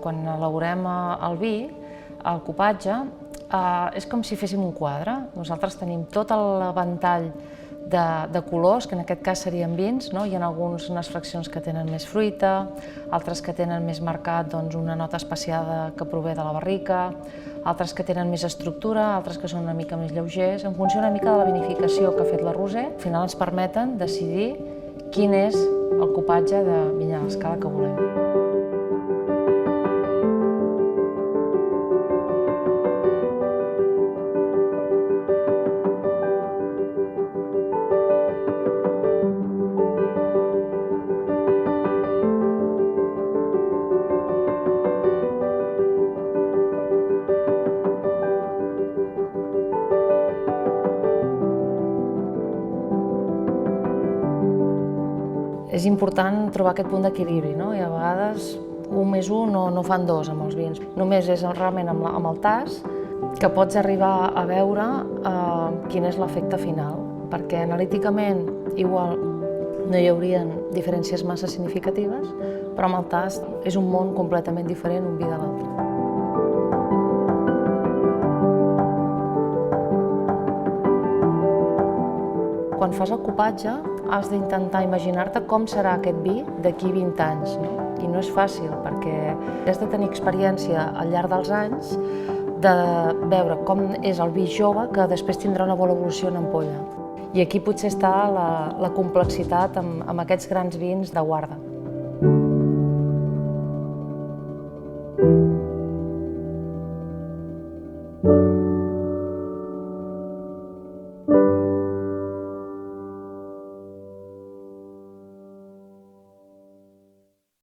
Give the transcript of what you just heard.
Quan elaborem el vi, el cupatge, és com si féssim un quadre. Nosaltres tenim tot el ventall de colors, que en aquest cas serien vins. Hi ha algunes fraccions que tenen més fruita, altres que tenen més marcat una nota especiada que prové de la barrica, altres que tenen més estructura, altres que són una mica més lleugers. En funció una mica de la vinificació que ha fet la Roser, al final ens permeten decidir quin és el cupatge de vinya a l'escala que volem. És important trobar aquest punt d'equilibri, i a vegades 1 més 1 no fan 2 amb els vins. Només és realment amb el tast que pots arribar a veure quin és l'efecte final, perquè analíticament igual no hi haurien diferències massa significatives, però amb el tast és un món completament diferent un vi de l'altre. Quan fas el cupatge, has d'intentar imaginar-te com serà aquest vi d'aquí 20 anys. I no és fàcil, perquè has de tenir experiència al llarg dels anys de veure com és el vi jove que després tindrà una bona evolució en ampolla. I aquí potser està la complexitat amb aquests grans vins de guarda.